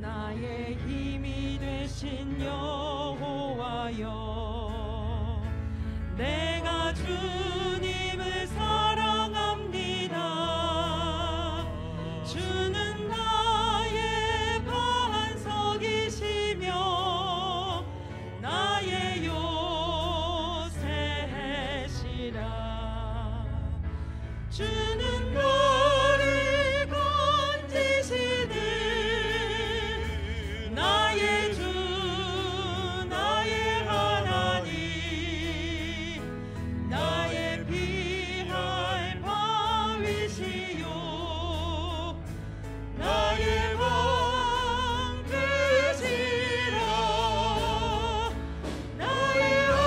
나의 힘이 되신 여호와여, 내가 주님을 사랑합니다. 주는 나의 주는 너를 건지시는 나의 주 나의 하나님 나의 피할 바위시요 나의 왕 되시라 나의 하나님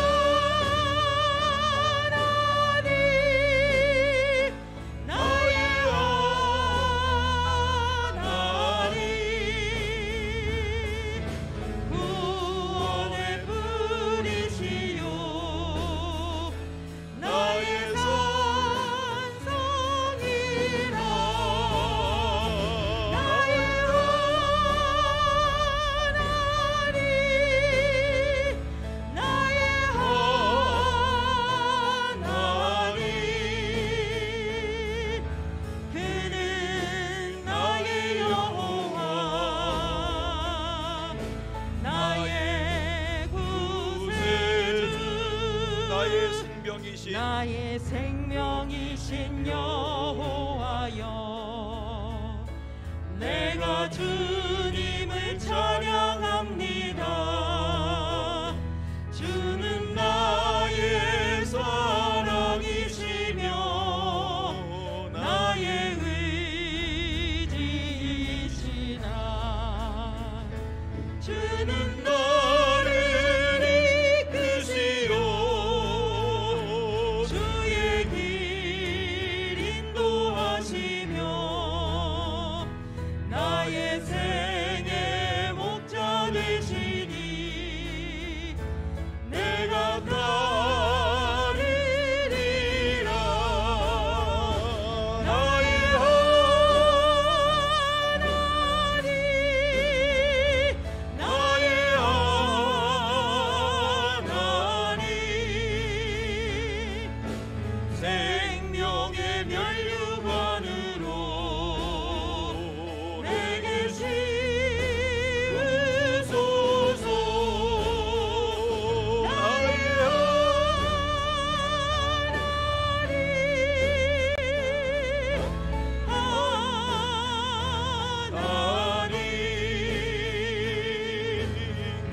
나의 하나님 구원의 뿌리시요 나의 산성이라 나의 하나님 나의 하나님 그는 나의 여호와 나의 구세주 나의 생명이신 나의 생명이신 여호와여 내가 주님을 찬양합니다 주는 나의 사랑이시며 나의 의지이시나 주는 너를 이끄시오 주의 길 인도하시며 나의 생의 목자 되시니 내가 따르리라 나의 하나님 나의 하나님 생명의 면류관으로 내게 씌우소서 나의 하나님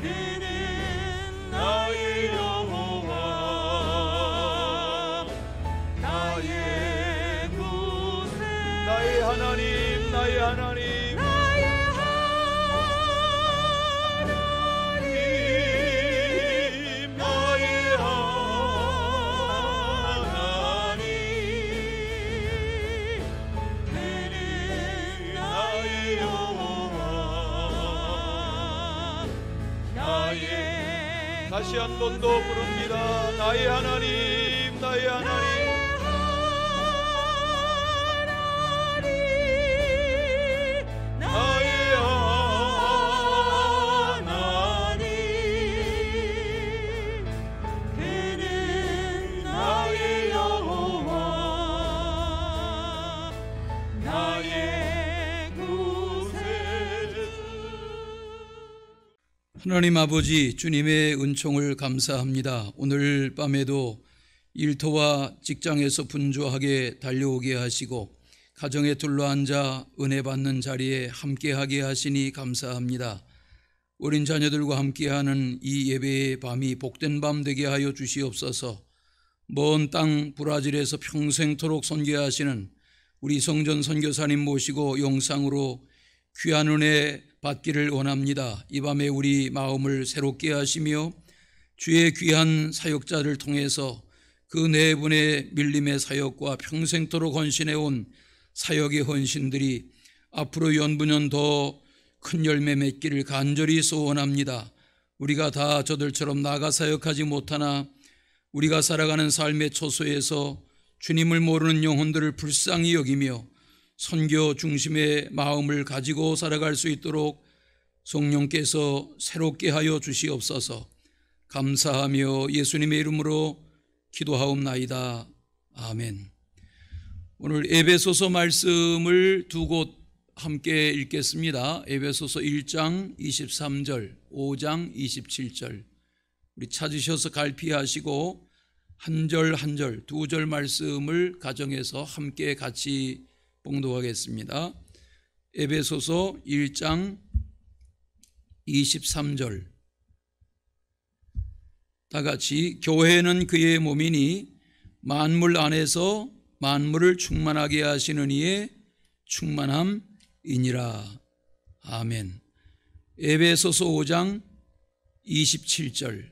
그는 나의 여호와 나의 구세 나의 하나님 나의 하나님 나의 하나님 나의 하나님 그는 나의 여호와 나의 다시 한 번 더 부릅니다. 나의 하나님 나의 하나님 나의 하나님 그는 나의 여호와 나의 구세주 하나님 아버지 주님의 은총을 감사합니다. 오늘 밤에도 일터와 직장에서 분주하게 달려오게 하시고 가정에 둘러앉아 은혜 받는 자리에 함께하게 하시니 감사합니다. 어린 자녀들과 함께하는 이 예배의 밤이 복된 밤 되게 하여 주시옵소서. 먼 땅 브라질에서 평생토록 선교하시는 우리 성전 선교사님 모시고 영상으로 귀한 은혜 받기를 원합니다. 이 밤에 우리 마음을 새롭게 하시며 주의 귀한 사역자를 통해서 그 네 분의 밀림의 사역과 평생토록 헌신해온 사역의 헌신들이 앞으로 연분연 더 큰 열매 맺기를 간절히 소원합니다. 우리가 다 저들처럼 나가 사역하지 못하나 우리가 살아가는 삶의 초소에서 주님을 모르는 영혼들을 불쌍히 여기며 선교 중심의 마음을 가지고 살아갈 수 있도록 성령께서 새롭게 하여 주시옵소서. 감사하며 예수님의 이름으로 기도하옵나이다. 아멘. 오늘 에베소서 말씀을 두 곳 함께 읽겠습니다. 에베소서 1장 23절, 5장 27절. 우리 찾으셔서 갈피하시고 한 절 한 절, 두 절 말씀을 가정에서 함께 같이 봉독하겠습니다. 에베소서 1장 23절. 다 같이 교회는 그의 몸이니 만물 안에서 만물을 충만하게 하시는 이의 충만함이니라. 아멘. 에베소서 5장 27절.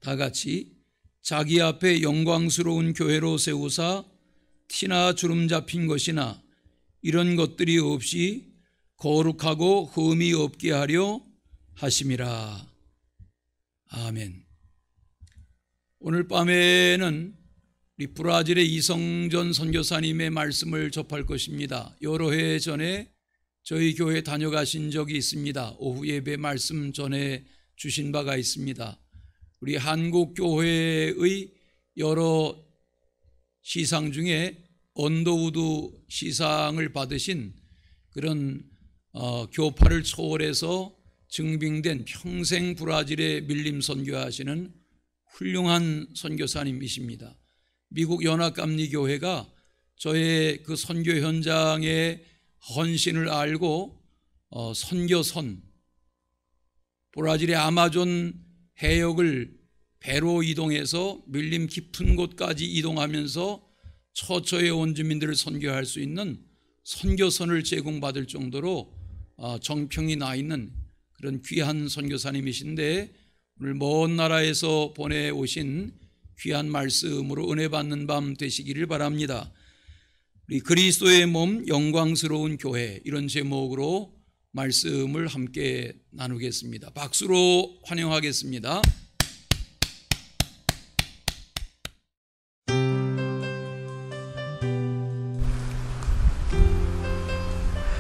다 같이 자기 앞에 영광스러운 교회로 세우사 티나 주름 잡힌 것이나 이런 것들이 없이 거룩하고 흠이 없게 하려 하심이라. 아멘. 오늘 밤에는 우리 브라질의 이성전 선교사님의 말씀을 접할 것입니다. 여러 해 전에 저희 교회 다녀가신 적이 있습니다. 오후 예배 말씀 전해 주신 바가 있습니다. 우리 한국 교회의 여러 시상 중에 언더우드 시상을 받으신 그런 교파를 초월해서 증빙된 평생 브라질에 밀림 선교하시는 훌륭한 선교사님이십니다. 미국 연합감리교회가 저의 그 선교 현장의 헌신을 알고 선교선, 브라질의 아마존 해역을 배로 이동해서 밀림 깊은 곳까지 이동하면서 처처의 원주민들을 선교할 수 있는 선교선을 제공받을 정도로 정평이 나 있는 그런 귀한 선교사님이신데, 오늘 먼 나라에서 보내오신 귀한 말씀으로 은혜 받는 밤 되시기를 바랍니다. 우리 그리스도의 몸 영광스러운 교회, 이런 제목으로 말씀을 함께 나누겠습니다. 박수로 환영하겠습니다.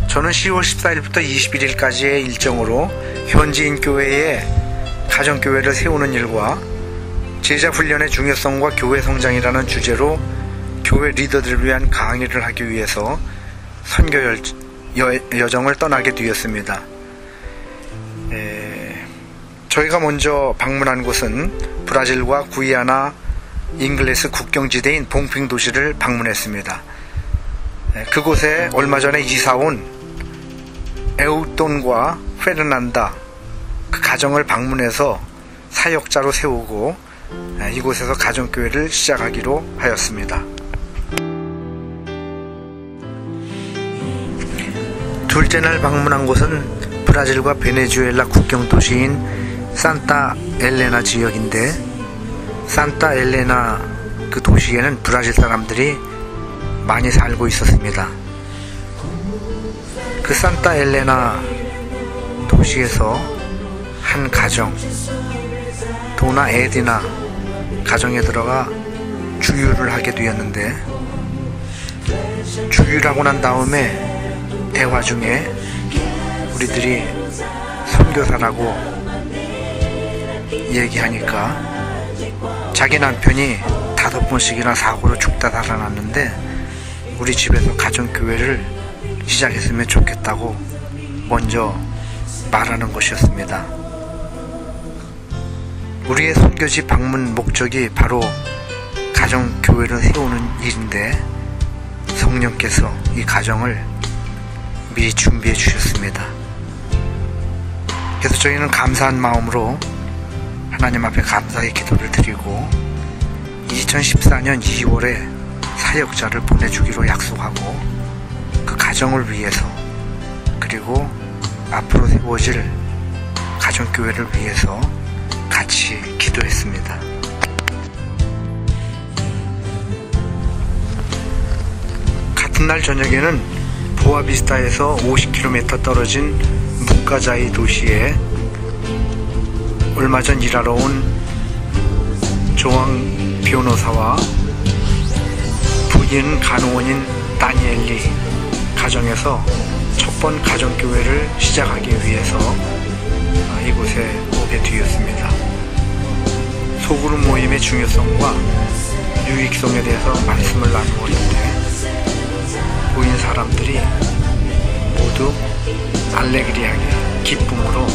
저는 10월 14일부터 21일까지의 일정으로 현지인 교회에 가정교회를 세우는 일과 제자훈련의 중요성과 교회 성장이라는 주제로 교회 리더들을 위한 강의를 하기 위해서 선교 여정을 떠나게 되었습니다. 저희가 먼저 방문한 곳은 브라질과 구이아나 잉글레스 국경지대인 봉핑 도시를 방문했습니다. 그곳에 얼마 전에 이사온 에우톤과 페르난다 그 가정을 방문해서 사역자로 세우고 이곳에서 가정교회를 시작하기로 하였습니다. 둘째 날 방문한 곳은 브라질과 베네수엘라 국경 도시인 산타 엘레나 지역인데, 산타 엘레나 그 도시에는 브라질 사람들이 많이 살고 있었습니다. 그 산타 엘레나 도시에서 한 가정, 도나 에디나 가정에 들어가 주유를 하게 되었는데, 주유를 하고 난 다음에 대화 중에 우리들이 선교사라고 얘기하니까 자기 남편이 5번씩이나 사고로 죽다 살아났는데 우리 집에서 가정교회를 시작했으면 좋겠다고 먼저 말하는 것이었습니다. 우리의 선교지 방문 목적이 바로 가정교회를 세우는 일인데, 성령께서 이 가정을 미리 준비해 주셨습니다. 그래서 저희는 감사한 마음으로 하나님 앞에 감사의 기도를 드리고 2014년 2월에 사역자를 보내주기로 약속하고 그 가정을 위해서, 그리고 앞으로 세워질 가정교회를 위해서 같이 기도했습니다. 같은 날 저녁에는 보아비스타에서 50km 떨어진 무카자이 도시에 얼마 전 일하러 온 조항 변호사와 부인 간호원인 다니엘리 가정에서 첫 번 가정교회를 시작하기 위해서 이곳에 오게 되었습니다. 소그룹 모임의 중요성과 유익성에 대해서 말씀을 나누었는데, 보인 사람들이 모두 알레그리하게 기쁨으로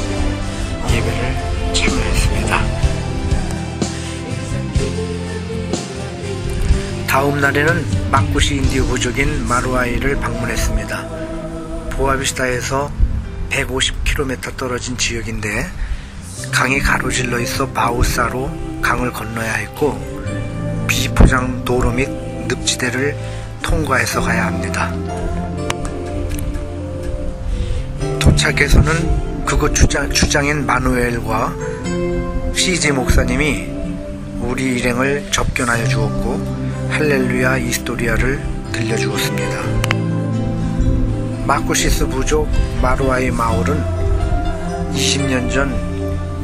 예배를 참여했습니다. 다음 날에는 마쿠시 인디오 부족인 마루아이를 방문했습니다. 보아비스타에서 150km 떨어진 지역인데 강이 가로질러 있어 바우사로 강을 건너야 했고 비포장 도로 및 늪지대를 통과해서 가야 합니다. 도착해서는 그곳 주장인 마누엘과 CJ 목사님이 우리 일행을 접견하여 주었고 할렐루야 이스토리아를 들려주었습니다. 마쿠시스 부족 마루아이 마을은 20년 전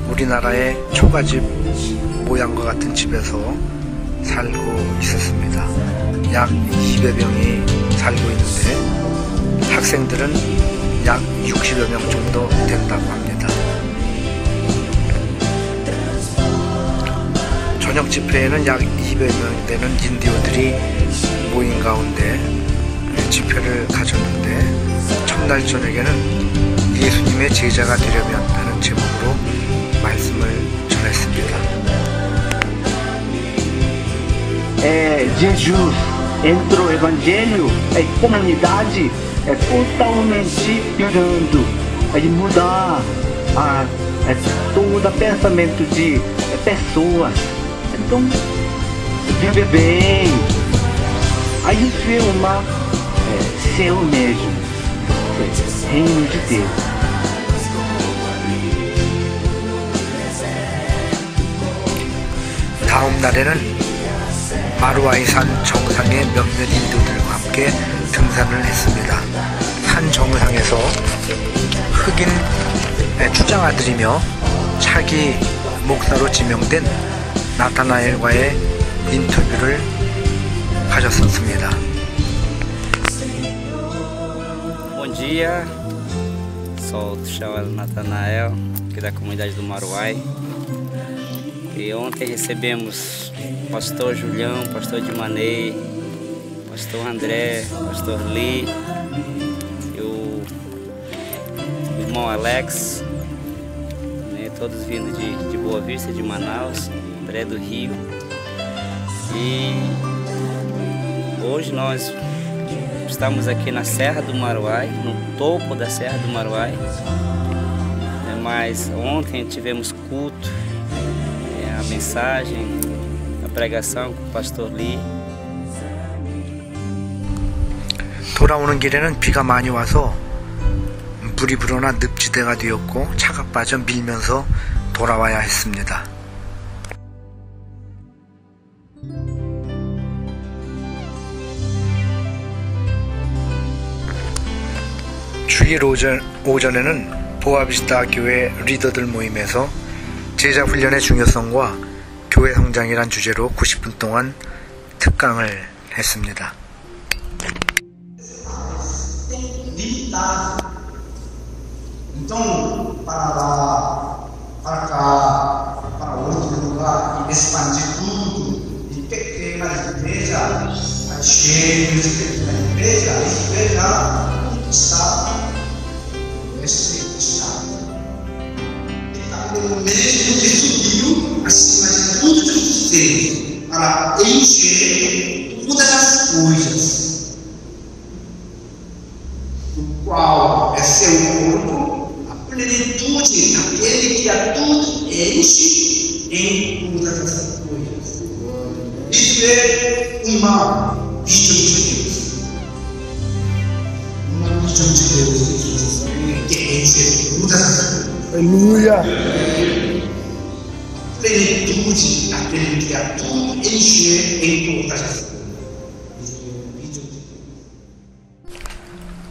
우리나라의 초가집 모양과 같은 집에서 살고 있었습니다. 약 200 명이 살고 있는데 학생들은 약 60여 명 정도 된다고 합니다. 저녁 집회에는 약 200명 되는 인디오들이 모인 가운데 집회를 가졌는데 첫날 저녁에는 예수님의 제자가 되려면 하는 제목으로 말씀을 전했습니다. Jesus entrou o evangelho, a comunidade é totalmente pirando, é de mudar todo o pensamento de pessoas. Então, viver bem. A gente vê uma céu mesmo, reino de Deus. 다음 날에는 마루아이산 정상에 몇몇 인도들과 함께 등산을 했습니다. 산 정상에서 흑인 추장아들이며 차기 목사로 지명된 나타나엘과의 인터뷰를 가졌었습니다. Bom dia, sou chamado Natanael, aqui da comunidade do Maruai. E ontem recebemos o pastor Julião, pastor Dimanei, pastor André, pastor Lee, e o irmão Alex, né, todos vindo de Boa Vista, de Manaus, André do Rio. E hoje nós estamos aqui na Serra do Maruai, no topo da Serra do Maruai, mas ontem tivemos culto, a mensagem, a pregação com o pastor Lee. 돌아오는 길에는 비가 많이 와서 물이 불어나 늪지대가 되었고 차가 빠져 밀면서 돌아와야 했습니다. 주일 오전에는 보아비스타 교회 리더들 모임에서 제자 훈련의 중요성과 교회 성장이란 주제로 90분 동안 특강을 했습니다. Então, para outro lugar, expandir tudo, e pequenas igrejas, mas cheios de igreja, a igreja está está. O mesmo que subiu acima de tudo que fez, para encher todas as coisas, o qual é seu corpo, a plenitude daquele que a tudo enche em todas as coisas. Isso é uma visão de Deus. Uma visão de Deus que enche todas as coisas. Aleluia! A plenitude daquele que a tudo enche em todas as coisas.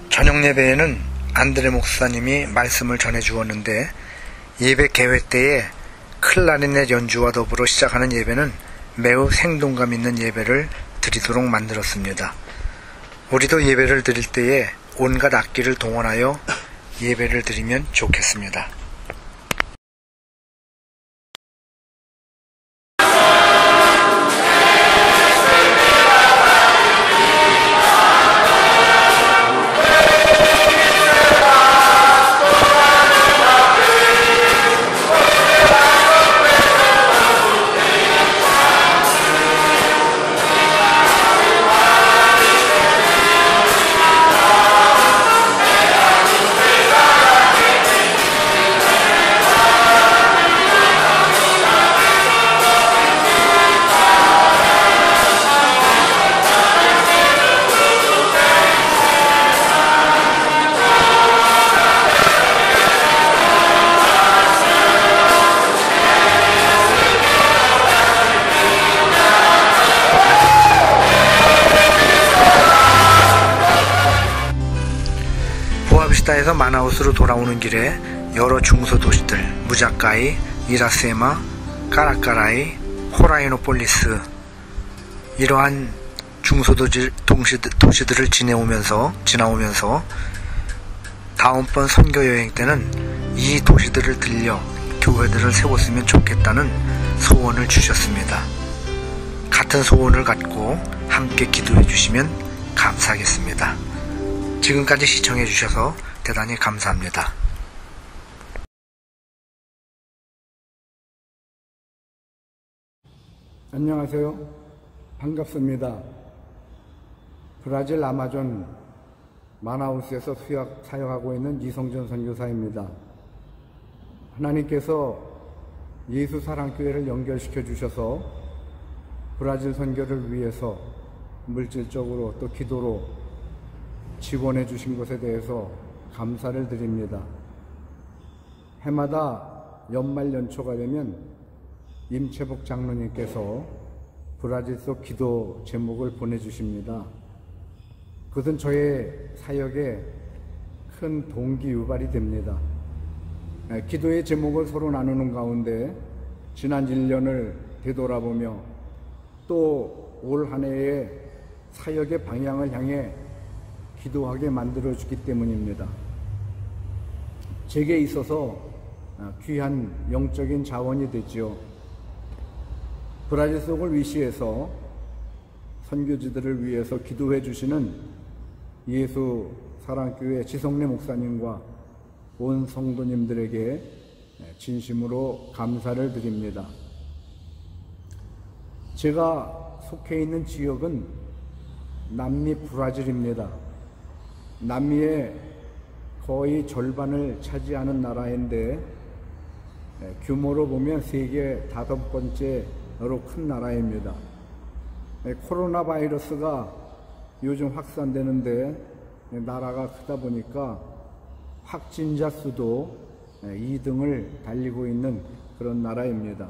저녁 예배에는 안드레 목사님이 말씀을 전해 주었는데 예배 개회 때에 클라리넷 연주와 더불어 시작하는 예배는 매우 생동감 있는 예배를 드리도록 만들었습니다. 우리도 예배를 드릴 때에 온갖 악기를 동원하여 예배를 드리면 좋겠습니다. 프로시다에서 마나우스로 돌아오는 길에 여러 중소도시들 무자카이, 이라세마, 까라까라이, 호라이노폴리스 이러한 중소도시들을 지나오면서 다음번 선교 여행 때는 이 도시들을 들려 교회들을 세웠으면 좋겠다는 소원을 주셨습니다. 같은 소원을 갖고 함께 기도해 주시면 감사하겠습니다. 지금까지 시청해 주셔서 대단히 감사합니다. 안녕하세요. 반갑습니다. 브라질 아마존 마나우스에서 사역하고 있는 이성전 선교사입니다. 하나님께서 예수 사랑교회를 연결시켜 주셔서 브라질 선교를 위해서 물질적으로 또 기도로 지원해 주신 것에 대해서 감사를 드립니다. 해마다 연말 연초가 되면 임채복 장로님께서 브라질 속 기도 제목을 보내주십니다. 그것은 저의 사역에 큰 동기 유발이 됩니다. 기도의 제목을 서로 나누는 가운데 지난 1년을 되돌아보며 또 올 한 해의 사역의 방향을 향해 기도하게 만들어주기 때문입니다. 제게 있어서 귀한 영적인 자원이 되지요. 브라질 속을 위시해서 선교지들을 위해서 기도해 주시는 예수 사랑교회 지성래 목사님과 온 성도님들에게 진심으로 감사를 드립니다. 제가 속해 있는 지역은 남미 브라질입니다. 남미의 거의 절반을 차지하는 나라인데 규모로 보면 세계 5번째로 큰 나라입니다. 코로나 바이러스가 요즘 확산되는데 나라가 크다 보니까 확진자 수도 2등을 달리고 있는 그런 나라입니다.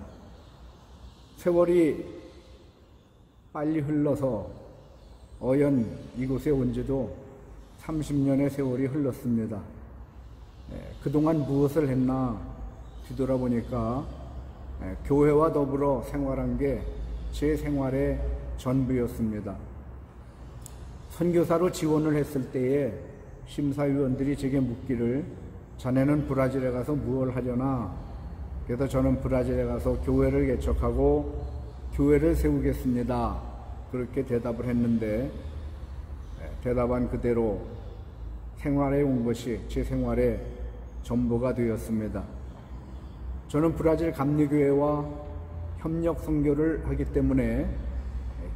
세월이 빨리 흘러서 어연 이곳에 온 지도 30년의 세월이 흘렀습니다. 그동안 무엇을 했나 뒤돌아보니까 교회와 더불어 생활한 게 제 생활의 전부였습니다. 선교사로 지원을 했을 때에 심사위원들이 제게 묻기를 자네는 브라질에 가서 무엇을 하려나? 그래서 저는 브라질에 가서 교회를 개척하고 교회를 세우겠습니다. 그렇게 대답을 했는데 대답한 그대로 생활에 온 것이 제 생활의 전부가 되었습니다. 저는 브라질 감리교회와 협력 선교를 하기 때문에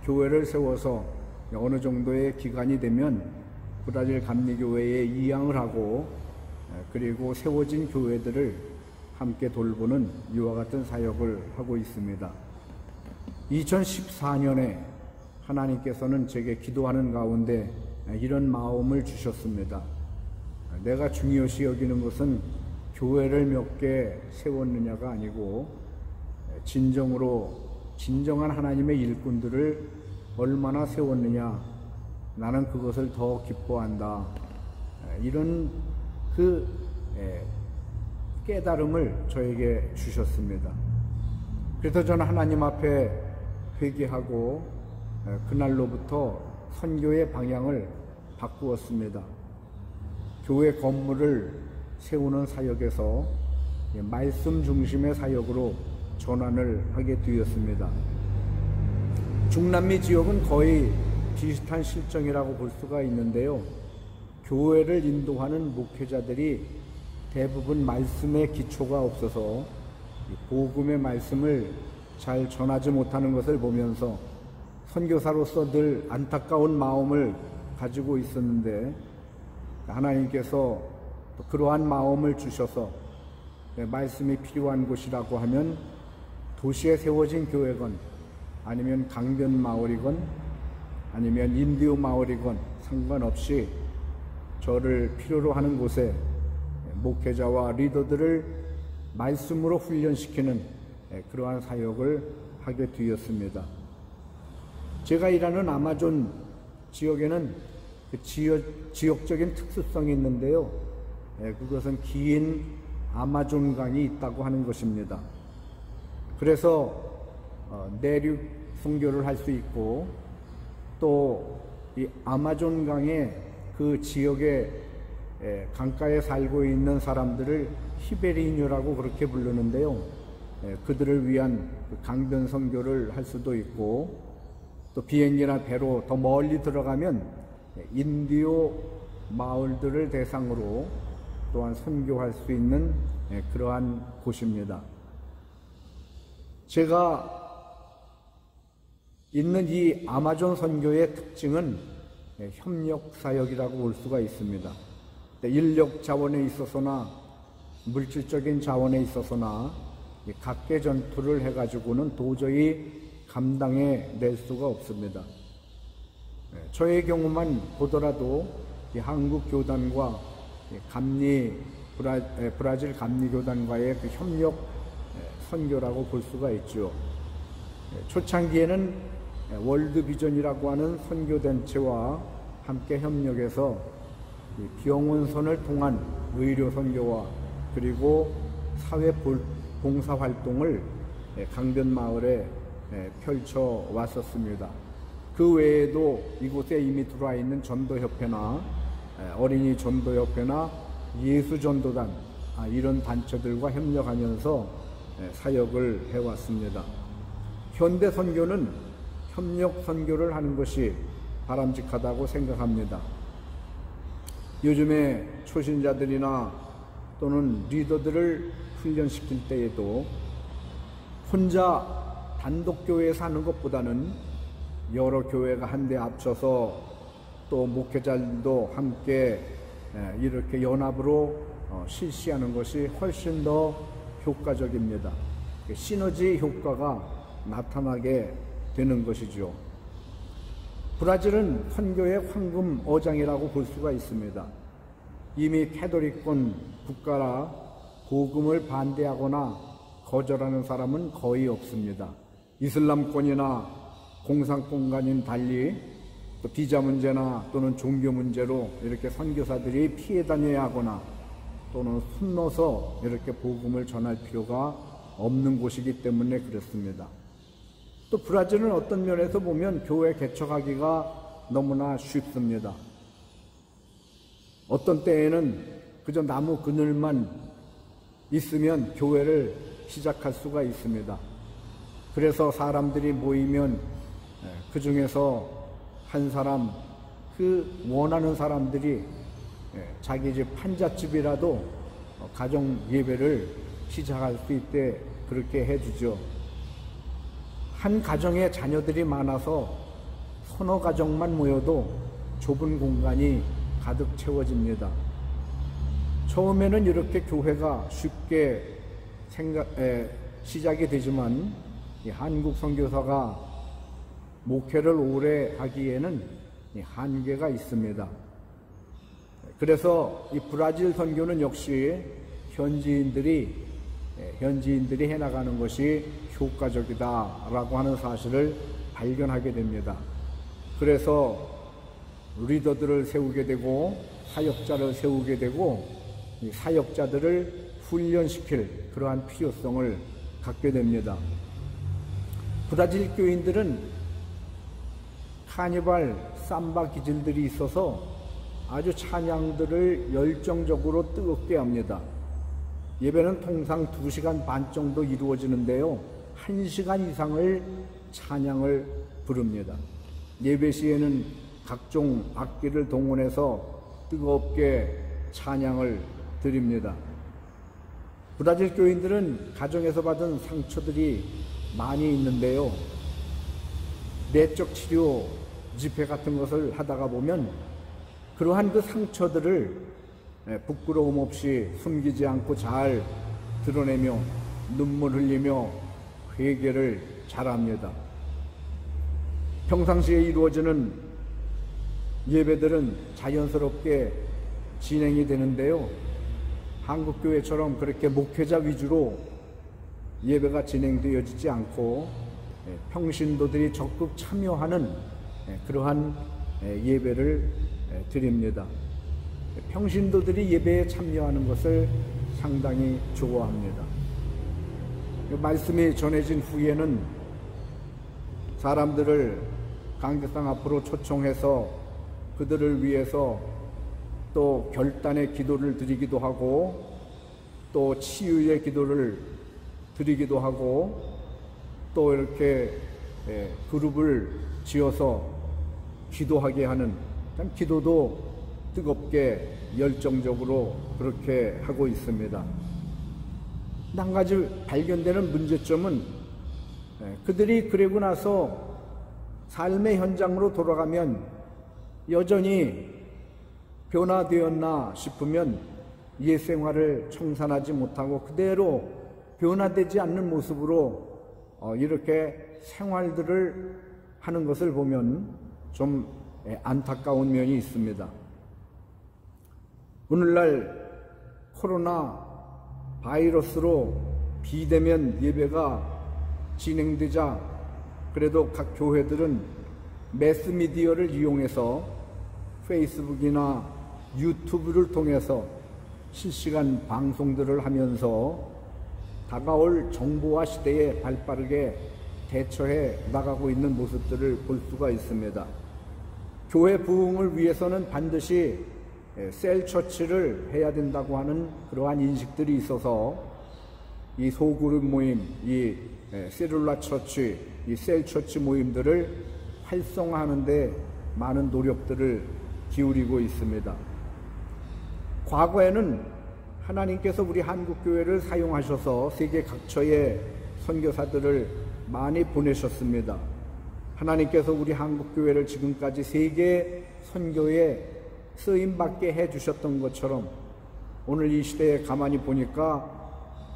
교회를 세워서 어느 정도의 기간이 되면 브라질 감리교회에 이양을 하고 그리고 세워진 교회들을 함께 돌보는 이와 같은 사역을 하고 있습니다. 2014년에 하나님께서는 제게 기도하는 가운데 이런 마음을 주셨습니다. 내가 중요시 여기는 것은 교회를 몇 개 세웠느냐가 아니고 진정한 하나님의 일꾼들을 얼마나 세웠느냐, 나는 그것을 더 기뻐한다. 이런 깨달음을 저에게 주셨습니다. 그래서 저는 하나님 앞에 회개하고 그날로부터 선교의 방향을 바꾸었습니다. 교회 건물을 세우는 사역에서 말씀 중심의 사역으로 전환을 하게 되었습니다. 중남미 지역은 거의 비슷한 실정이라고 볼 수가 있는데요. 교회를 인도하는 목회자들이 대부분 말씀의 기초가 없어서 복음의 말씀을 잘 전하지 못하는 것을 보면서 선교사로서 늘 안타까운 마음을 가지고 있었는데 하나님께서 그러한 마음을 주셔서 말씀이 필요한 곳이라고 하면 도시에 세워진 교회건 아니면 강변 마을이건 아니면 인디오 마을이건 상관없이 저를 필요로 하는 곳에 목회자와 리더들을 말씀으로 훈련시키는 그러한 사역을 하게 되었습니다. 제가 일하는 아마존 지역에는 지역적인 특수성이 있는데요. 그것은 긴 아마존 강이 있다고 하는 것입니다. 그래서 내륙 선교를 할 수 있고, 또 이 아마존 강의 그 지역에 강가에 살고 있는 사람들을 히베리뉴라고 그렇게 부르는데요. 그들을 위한 강변 선교를 할 수도 있고, 또 비행기나 배로 더 멀리 들어가면 인디오 마을들을 대상으로 또한 선교할 수 있는 그러한 곳입니다. 제가 있는 이 아마존 선교의 특징은 협력 사역이라고 볼 수가 있습니다. 인력 자원에 있어서나 물질적인 자원에 있어서나 각계 전투를 해가지고는 도저히 감당해 낼 수가 없습니다. 저의 경우만 보더라도 한국 교단과 브라질 감리 교단과의 그 협력 선교라고 볼 수가 있죠. 초창기에는 월드비전이라고 하는 선교단체와 함께 협력해서 병원선을 통한 의료 선교와 그리고 사회 봉사활동을 강변 마을에 펼쳐 왔었습니다. 그 외에도 이곳에 이미 들어와 있는 전도협회나 어린이 전도협회나 예수전도단, 이런 단체들과 협력하면서 사역을 해왔습니다. 현대 선교는 협력 선교를 하는 것이 바람직하다고 생각합니다. 요즘에 초신자들이나 또는 리더들을 훈련시킬 때에도 혼자 단독 교회에서 하는 것보다는 여러 교회가 한데 합쳐서 또 목회자들도 함께 이렇게 연합으로 실시하는 것이 훨씬 더 효과적입니다. 시너지 효과가 나타나게 되는 것이죠. 브라질은 선교의 황금 어장이라고 볼 수가 있습니다. 이미 캐톨릭권 국가라 복음을 반대하거나 거절하는 사람은 거의 없습니다. 이슬람권이나 공산권과는 달리 또 비자 문제나 또는 종교 문제로 이렇게 선교사들이 피해 다녀야 하거나 또는 숨어서 이렇게 복음을 전할 필요가 없는 곳이기 때문에 그렇습니다. 또 브라질은 어떤 면에서 보면 교회 개척하기가 너무나 쉽습니다. 어떤 때에는 그저 나무 그늘만 있으면 교회를 시작할 수가 있습니다. 그래서 사람들이 모이면 그 중에서 한 사람, 그 원하는 사람들이 자기 집 판잣집이라도 가정 예배를 시작할 수 있게 그렇게 해주죠. 한 가정에 자녀들이 많아서 서너 가정만 모여도 좁은 공간이 가득 채워집니다. 처음에는 이렇게 교회가 쉽게 시작이 되지만 한국 선교사가 목회를 오래 하기에는 한계가 있습니다. 그래서 이 브라질 선교는 역시 현지인들이 해나가는 것이 효과적이다라고 하는 사실을 발견하게 됩니다. 그래서 리더들을 세우게 되고 사역자를 세우게 되고 이 사역자들을 훈련시킬 그러한 필요성을 갖게 됩니다. 브라질 교인들은 카니발, 삼바 기질들이 있어서 아주 찬양들을 열정적으로 뜨겁게 합니다. 예배는 통상 2시간 반 정도 이루어지는데요. 1시간 이상을 찬양을 부릅니다. 예배 시에는 각종 악기를 동원해서 뜨겁게 찬양을 드립니다. 브라질 교인들은 가정에서 받은 상처들이 많이 있는데요. 내적 치료 집회 같은 것을 하다가 보면 그러한 그 상처들을 부끄러움 없이 숨기지 않고 잘 드러내며 눈물 흘리며 회개를 잘합니다. 평상시에 이루어지는 예배들은 자연스럽게 진행이 되는데요. 한국교회처럼 그렇게 목회자 위주로 예배가 진행되어지지 않고 평신도들이 적극 참여하는 그러한 예배를 드립니다. 평신도들이 예배에 참여하는 것을 상당히 좋아합니다. 말씀이 전해진 후에는 사람들을 강대상 앞으로 초청해서 그들을 위해서 또 결단의 기도를 드리기도 하고 또 치유의 기도를 드리기도 하고 또 이렇게 그룹을 지어서 기도하게 하는, 참 기도도 뜨겁게 열정적으로 그렇게 하고 있습니다. 한 가지 발견되는 문제점은 그들이 그러고 나서 삶의 현장으로 돌아가면 여전히 변화되었나 싶으면 옛 생활을 청산하지 못하고 그대로 변화되지 않는 모습으로 이렇게 생활들을 하는 것을 보면 좀 안타까운 면이 있습니다. 오늘날 코로나 바이러스로 비대면 예배가 진행되자 그래도 각 교회들은 매스미디어를 이용해서 페이스북이나 유튜브를 통해서 실시간 방송들을 하면서 다가올 정보화 시대에 발빠르게 대처해 나가고 있는 모습들을 볼 수가 있습니다. 교회 부흥을 위해서는 반드시 셀처치를 해야 된다고 하는 그러한 인식들이 있어서 이 소그룹 모임, 이 셀룰라 처치, 이 셀처치 모임들을 활성화하는 데 많은 노력들을 기울이고 있습니다. 과거에는 하나님께서 우리 한국교회를 사용하셔서 세계 각처의 선교사들을 많이 보내셨습니다. 하나님께서 우리 한국교회를 지금까지 세계 선교에 쓰임받게 해주셨던 것처럼 오늘 이 시대에 가만히 보니까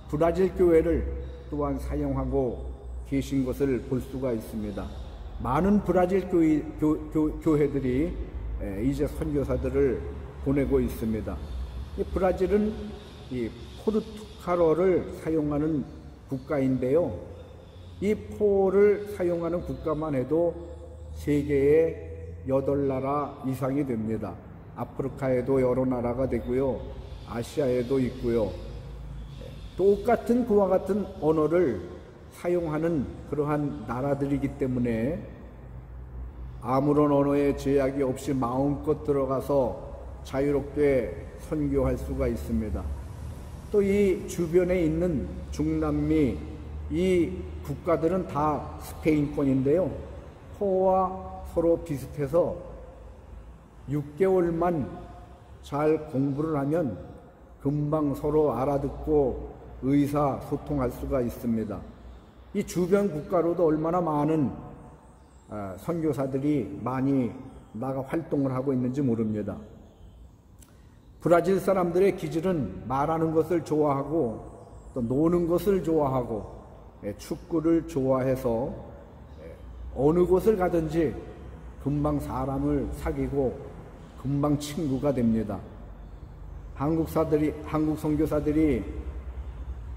브라질 교회를 또한 사용하고 계신 것을 볼 수가 있습니다. 많은 브라질 교회들이 이제 선교사들을 보내고 있습니다. 이 브라질은 이 포르투갈어를 사용하는 국가인데요. 이 포를 사용하는 국가만 해도 세계에 8나라 이상이 됩니다. 아프리카에도 여러 나라가 되고요. 아시아에도 있고요. 똑같은 그와 같은 언어를 사용하는 그러한 나라들이기 때문에 아무런 언어의 제약이 없이 마음껏 들어가서 자유롭게 선교할 수가 있습니다. 또 이 주변에 있는 중남미 이 국가들은 다 스페인권인데요. 포와 서로 비슷해서 6개월만 잘 공부를 하면 금방 서로 알아듣고 의사소통할 수가 있습니다. 이 주변 국가로도 얼마나 많은 선교사들이 많이 나가 활동을 하고 있는지 모릅니다. 브라질 사람들의 기질은 말하는 것을 좋아하고 또 노는 것을 좋아하고 축구를 좋아해서 어느 곳을 가든지 금방 사람을 사귀고 금방 친구가 됩니다. 한국 선교사들이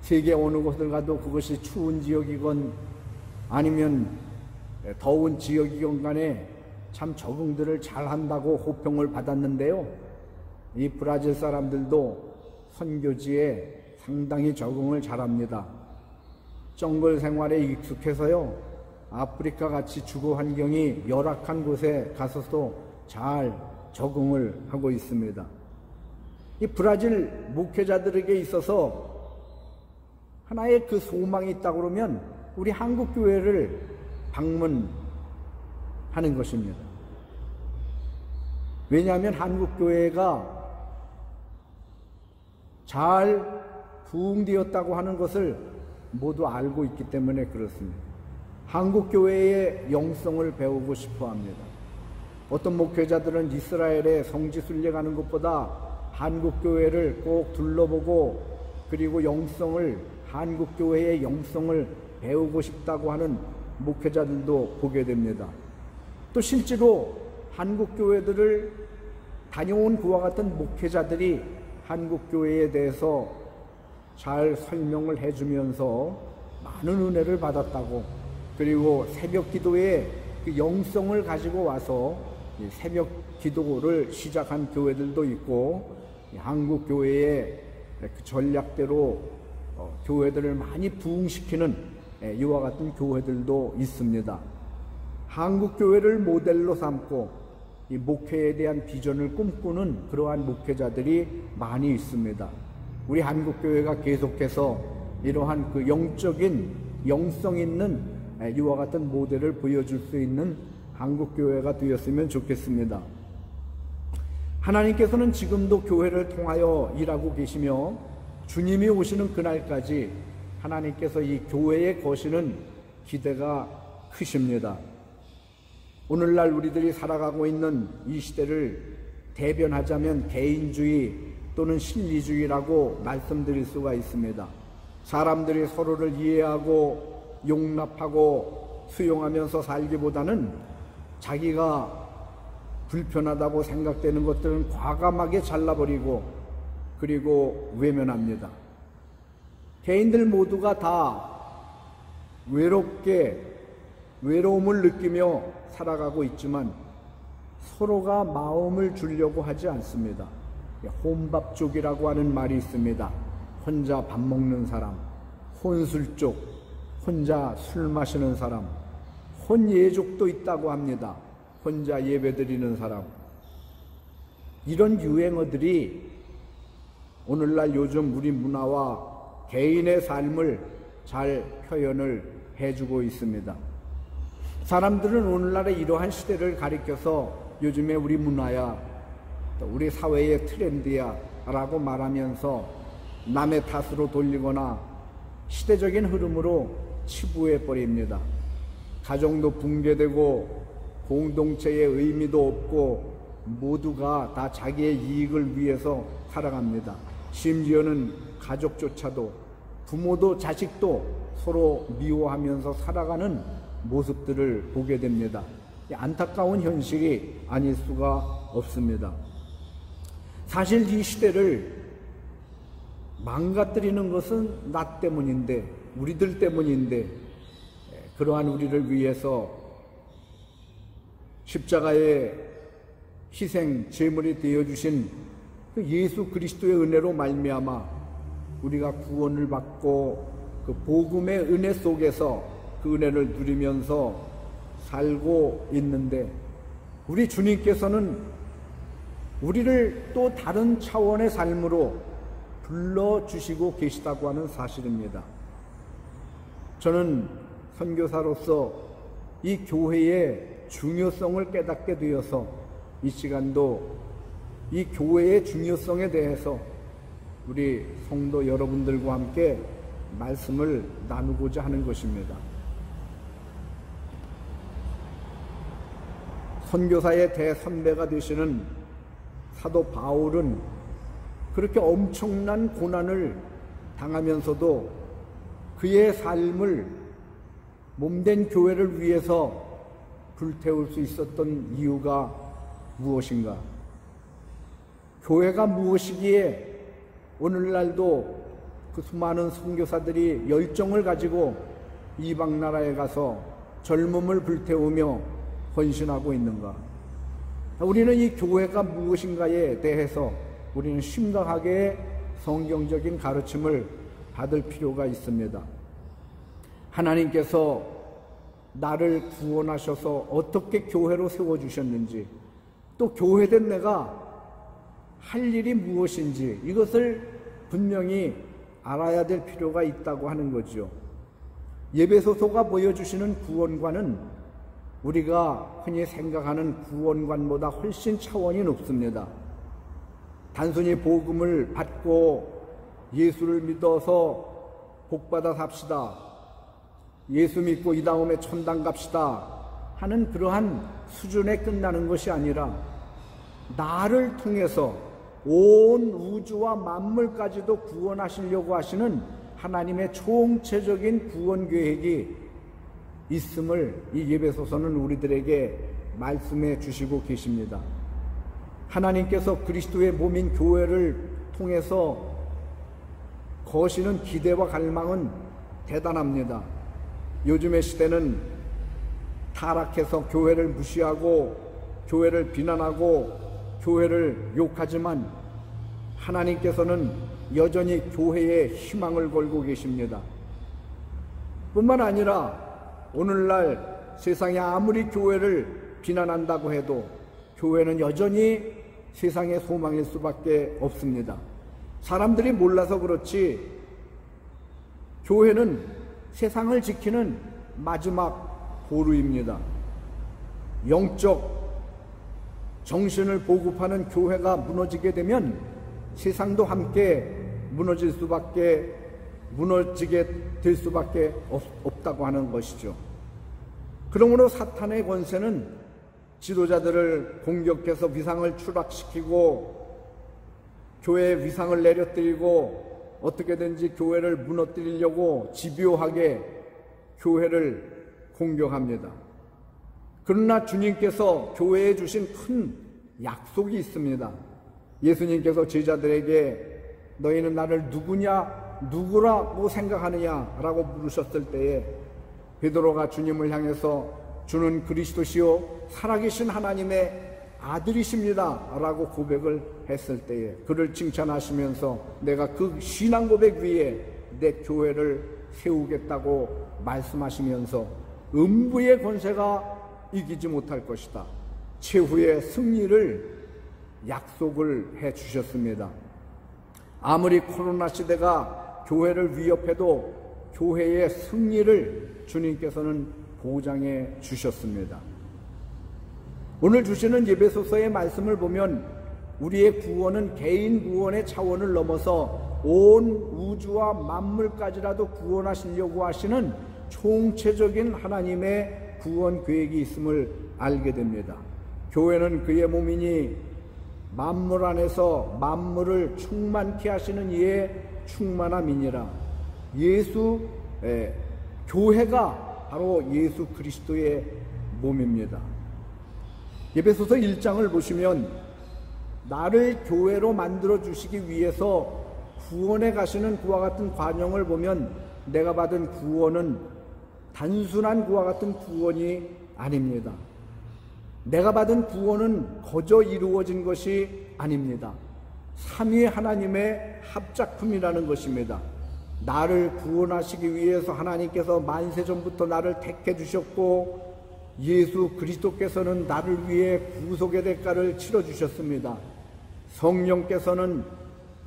세계 어느 곳을 가도 그것이 추운 지역이건 아니면 더운 지역이건 간에 참 적응들을 잘 한다고 호평을 받았는데요. 이 브라질 사람들도 선교지에 상당히 적응을 잘합니다. 정글 생활에 익숙해서요. 아프리카 같이 주거 환경이 열악한 곳에 가서도 잘 적응을 하고 있습니다. 이 브라질 목회자들에게 있어서 하나의 그 소망이 있다고 그러면 우리 한국교회를 방문하는 것입니다. 왜냐하면 한국교회가 잘 부흥되었다고 하는 것을 모두 알고 있기 때문에 그렇습니다. 한국교회의 영성을 배우고 싶어 합니다. 어떤 목회자들은 이스라엘에 성지 순례가는 것보다 한국교회를 꼭 둘러보고 그리고 한국교회의 영성을 배우고 싶다고 하는 목회자들도 보게 됩니다. 또 실제로 한국교회들을 다녀온 그와 같은 목회자들이 한국교회에 대해서 잘 설명을 해주면서 많은 은혜를 받았다고, 그리고 새벽 기도에 그 영성을 가지고 와서 새벽 기도를 시작한 교회들도 있고 한국 교회의 그 전략대로 교회들을 많이 부흥시키는 이와 같은 교회들도 있습니다. 한국 교회를 모델로 삼고 이 목회에 대한 비전을 꿈꾸는 그러한 목회자들이 많이 있습니다. 우리 한국 교회가 계속해서 이러한 그 영적인 영성 있는 이와 같은 모델을 보여줄 수 있는 한국 교회가 되었으면 좋겠습니다. 하나님께서는 지금도 교회를 통하여 일하고 계시며 주님이 오시는 그날까지 하나님께서 이 교회에 거시는 기대가 크십니다. 오늘날 우리들이 살아가고 있는 이 시대를 대변하자면 개인주의 또는 신리주의라고 말씀드릴 수가 있습니다. 사람들이 서로를 이해하고 용납하고 수용하면서 살기보다는 자기가 불편하다고 생각되는 것들은 과감하게 잘라버리고 그리고 외면합니다. 개인들 모두가 다 외로움을 느끼며 살아가고 있지만 서로가 마음을 주려고 하지 않습니다. 혼밥족이라고 하는 말이 있습니다. 혼자 밥 먹는 사람, 혼술족, 혼자 술 마시는 사람, 혼예족도 있다고 합니다. 혼자 예배드리는 사람. 이런 유행어들이 오늘날 요즘 우리 문화와 개인의 삶을 잘 표현을 해주고 있습니다. 사람들은 오늘날의 이러한 시대를 가리켜서 요즘에 우리 문화야, 또 우리 사회의 트렌드야 라고 말하면서 남의 탓으로 돌리거나 시대적인 흐름으로 치부해버립니다. 가정도 붕괴되고 공동체의 의미도 없고 모두가 다 자기의 이익을 위해서 살아갑니다. 심지어는 가족조차도 부모도 자식도 서로 미워하면서 살아가는 모습들을 보게 됩니다. 안타까운 현실이 아닐 수가 없습니다. 사실 이 시대를 망가뜨리는 것은 나 때문인데, 우리들 때문인데, 그러한 우리를 위해서 십자가의 희생 제물이 되어주신 그 예수 그리스도의 은혜로 말미암아 우리가 구원을 받고 그 복음의 은혜 속에서 그 은혜를 누리면서 살고 있는데, 우리 주님께서는 우리를 또 다른 차원의 삶으로 불러주시고 계시다고 하는 사실입니다. 저는 선교사로서 이 교회의 중요성을 깨닫게 되어서 이 시간도 이 교회의 중요성에 대해서 우리 성도 여러분들과 함께 말씀을 나누고자 하는 것입니다. 선교사의 대선배가 되시는 사도 바울은 그렇게 엄청난 고난을 당하면서도 그의 삶을 몸된 교회를 위해서 불태울 수 있었던 이유가 무엇인가? 교회가 무엇이기에 오늘날도 그 수많은 선교사들이 열정을 가지고 이방 나라에 가서 젊음을 불태우며 헌신하고 있는가? 우리는 이 교회가 무엇인가에 대해서 우리는 심각하게 성경적인 가르침을 받을 필요가 있습니다. 하나님께서 나를 구원하셔서 어떻게 교회로 세워주셨는지, 또 교회된 내가 할 일이 무엇인지 이것을 분명히 알아야 될 필요가 있다고 하는 거죠. 예배소서가 보여주시는 구원관은 우리가 흔히 생각하는 구원관보다 훨씬 차원이 높습니다. 단순히 복음을 받고 예수를 믿어서 복받아 삽시다, 예수 믿고 이 다음에 천당 갑시다 하는 그러한 수준에 끝나는 것이 아니라 나를 통해서 온 우주와 만물까지도 구원하시려고 하시는 하나님의 총체적인 구원 계획이 있음을 이 예배소서는 우리들에게 말씀해 주시고 계십니다. 하나님께서 그리스도의 몸인 교회를 통해서 거시는 기대와 갈망은 대단합니다. 요즘의 시대는 타락해서 교회를 무시하고 교회를 비난하고 교회를 욕하지만 하나님께서는 여전히 교회에 희망을 걸고 계십니다. 뿐만 아니라 오늘날 세상이 아무리 교회를 비난한다고 해도 교회는 여전히 세상의 소망일 수밖에 없습니다. 사람들이 몰라서 그렇지 교회는 세상을 지키는 마지막 보루입니다. 영적 정신을 보급하는 교회가 무너지게 되면 세상도 함께 무너지게 될 수밖에 없다고 하는 것이죠. 그러므로 사탄의 권세는 지도자들을 공격해서 위상을 추락시키고 교회의 위상을 내려뜨리고 어떻게든지 교회를 무너뜨리려고 집요하게 교회를 공격합니다. 그러나 주님께서 교회에 주신 큰 약속이 있습니다. 예수님께서 제자들에게 너희는 나를 누구라고 생각하느냐라고 물으셨을 때에 베드로가 주님을 향해서 주는 그리스도시요 살아계신 하나님의 아들이십니다 라고 고백을 했을 때에 그를 칭찬하시면서 내가 그 신앙 고백 위에 내 교회를 세우겠다고 말씀하시면서 음부의 권세가 이기지 못할 것이다. 최후의 승리를 약속을 해 주셨습니다. 아무리 코로나 시대가 교회를 위협해도 교회의 승리를 주님께서는 보장해 주셨습니다. 오늘 주시는 예배소서의 말씀을 보면 우리의 구원은 개인 구원의 차원을 넘어서 온 우주와 만물까지라도 구원하시려고 하시는 총체적인 하나님의 구원 계획이 있음을 알게 됩니다. 교회는 그의 몸이니 만물 안에서 만물을 충만케 하시는 이의 충만함이니라. 교회가 바로 예수 그리스도의 몸입니다. 에베소서 1장을 보시면 나를 교회로 만들어 주시기 위해서 구원에 가시는 그와 같은 과정을 보면 내가 받은 구원은 단순한 그와 같은 구원이 아닙니다. 내가 받은 구원은 거저 이루어진 것이 아닙니다. 삼위 하나님의 합작품이라는 것입니다. 나를 구원하시기 위해서 하나님께서 만세전부터 나를 택해 주셨고 예수 그리스도께서는 나를 위해 구속의 대가를 치러주셨습니다. 성령께서는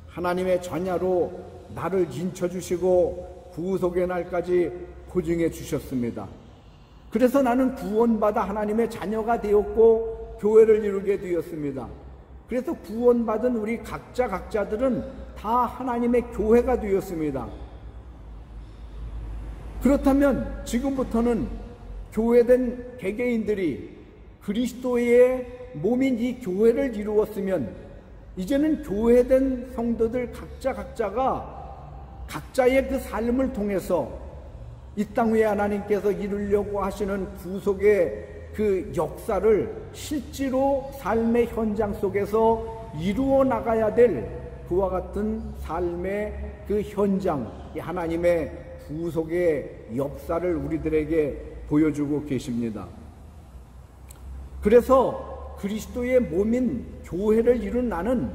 하나님의 자녀로 나를 인쳐주시고 구속의 날까지 보증해 주셨습니다. 그래서 나는 구원받아 하나님의 자녀가 되었고 교회를 이루게 되었습니다. 그래서 구원받은 우리 각자들은 다 하나님의 교회가 되었습니다. 그렇다면 지금부터는 교회된 개개인들이 그리스도의 몸인 이 교회를 이루었으면 이제는 교회된 성도들 각자가 각자의 그 삶을 통해서 이 땅 위에 하나님께서 이루려고 하시는 구속의 그 역사를 실제로 삶의 현장 속에서 이루어 나가야 될 그와 같은 삶의 그 현장, 하나님의 구속의 역사를 우리들에게 보여주고 계십니다. 그래서 그리스도의 몸인 교회를 이룬 나는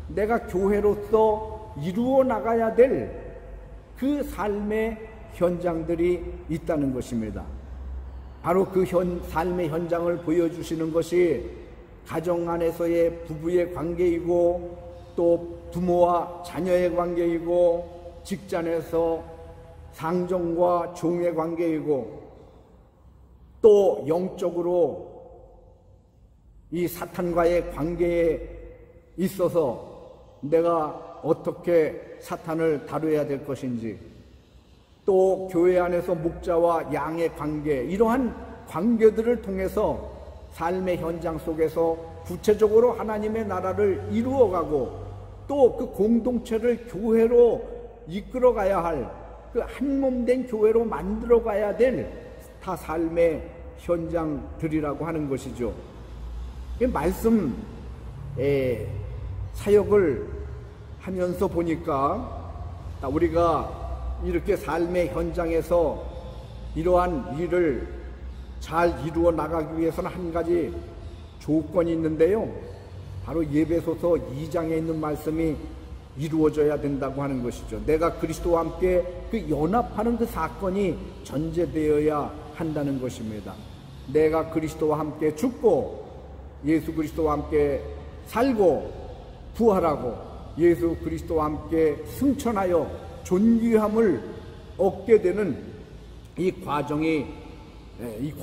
내가 교회로서 이루어 나가야 될 그 삶의 현장들이 있다는 것입니다. 바로 그 삶의 현장을 보여주시는 것이 가정 안에서의 부부의 관계이고 또 부모와 자녀의 관계이고 직장에서 상종과 종의 관계이고 또 영적으로 이 사탄과의 관계에 있어서 내가 어떻게 사탄을 다뤄야 될 것인지 또 교회 안에서 목자와 양의 관계, 이러한 관계들을 통해서 삶의 현장 속에서 구체적으로 하나님의 나라를 이루어가고 또 그 공동체를 교회로 이끌어가야 할 그 한몸된 교회로 만들어가야 될 다 삶의 현장들이라고 하는 것이죠. 이 말씀 사역을 하면서 보니까 우리가 이렇게 삶의 현장에서 이러한 일을 잘 이루어 나가기 위해서는 한 가지 조건이 있는데요. 바로 예배소서 2장에 있는 말씀이 이루어져야 된다고 하는 것이죠. 내가 그리스도와 함께 그 연합하는 그 사건이 전제되어야 한다는 것입니다. 내가 그리스도와 함께 죽고 예수 그리스도와 함께 살고 부활하고 예수 그리스도와 함께 승천하여 존귀함을 얻게 되는 이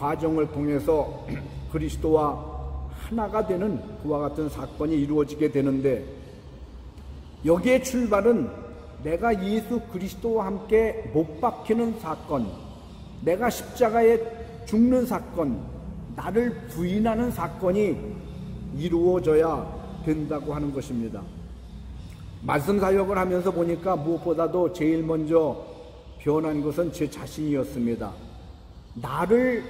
과정을 통해서 그리스도와 하나가 되는 그와 같은 사건이 이루어지게 되는데, 여기에 출발은 내가 예수 그리스도와 함께 못 박히는 사건, 내가 십자가에 죽는 사건, 나를 부인하는 사건이 이루어져야 된다고 하는 것입니다. 말씀 사역을 하면서 보니까 무엇보다도 제일 먼저 변한 것은 제 자신이었습니다. 나를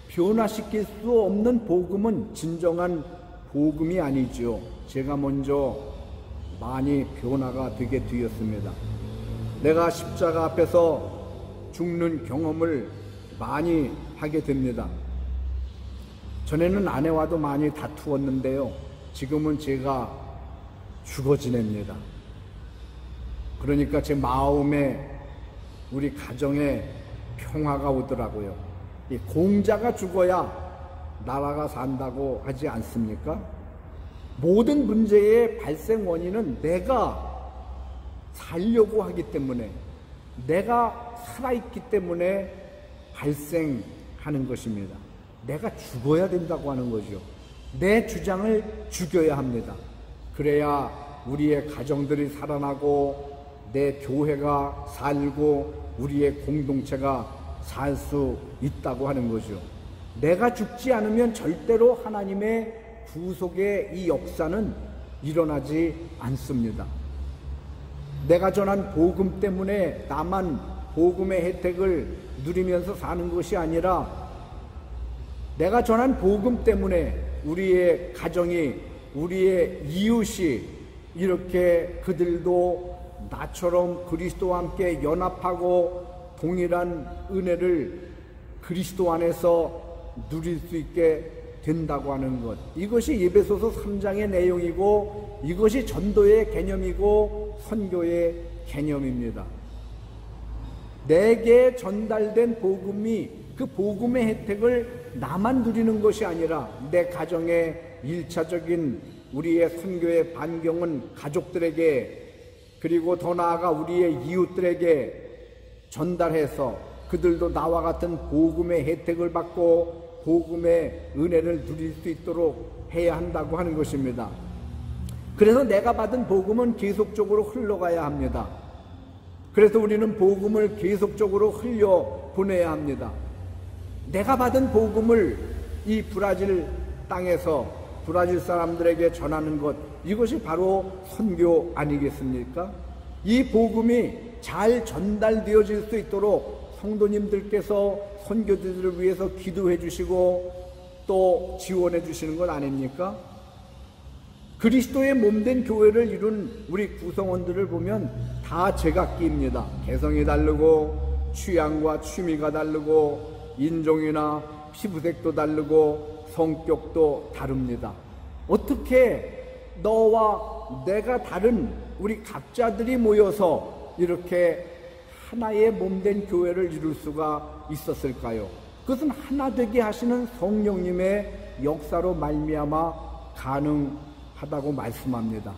변화시킬 수 없는 복음은 진정한 복음이 아니죠. 제가 먼저 많이 변화가 되게 되었습니다. 내가 십자가 앞에서 죽는 경험을 많이 하게 됩니다. 전에는 아내와도 많이 다투었는데요, 지금은 제가 죽어 지냅니다. 그러니까 제 마음에, 우리 가정에 평화가 오더라고요. 이 공자가 죽어야 나라가 산다고 하지 않습니까? 모든 문제의 발생 원인은 내가 살려고 하기 때문에, 내가 살아있기 때문에 발생하는 것입니다. 내가 죽어야 된다고 하는 거죠. 내 주장을 죽여야 합니다. 그래야 우리의 가정들이 살아나고 내 교회가 살고 우리의 공동체가 살 수 있다고 하는 거죠. 내가 죽지 않으면 절대로 하나님의 구속의 이 역사는 일어나지 않습니다. 내가 전한 복음 때문에 나만 복음의 혜택을 누리면서 사는 것이 아니라, 내가 전한 복음 때문에 우리의 가정이, 우리의 이웃이 이렇게 그들도 나처럼 그리스도와 함께 연합하고 동일한 은혜를 그리스도 안에서 누릴 수 있게 된다고 하는 것, 이것이 에베소서 3장의 내용이고, 이것이 전도의 개념이고 선교의 개념입니다. 내게 전달된 복음이, 그 복음의 혜택을 나만 누리는 것이 아니라 내 가정의 일차적인 우리의 선교의 반경은 가족들에게, 그리고 더 나아가 우리의 이웃들에게 전달해서 그들도 나와 같은 복음의 혜택을 받고 복음의 은혜를 누릴 수 있도록 해야 한다고 하는 것입니다. 그래서 내가 받은 복음은 계속적으로 흘러가야 합니다. 그래서 우리는 복음을 계속적으로 흘려 보내야 합니다. 내가 받은 복음을 이 브라질 땅에서 브라질 사람들에게 전하는 것, 이것이 바로 선교 아니겠습니까? 이 복음이 잘 전달되어질 수 있도록 성도님들께서 선교들을 위해서 기도해 주시고 또 지원해 주시는 것 아닙니까? 그리스도의 몸된 교회를 이룬 우리 구성원들을 보면 다 제각기입니다. 개성이 다르고 취향과 취미가 다르고 인종이나 피부색도 다르고 성격도 다릅니다. 어떻게 너와 내가 다른 우리 각자들이 모여서 이렇게 하나의 몸된 교회를 이룰 수가 있었을까요? 그것은 하나 되게 하시는 성령님의 역사로 말미암아 가능하다고 말씀합니다.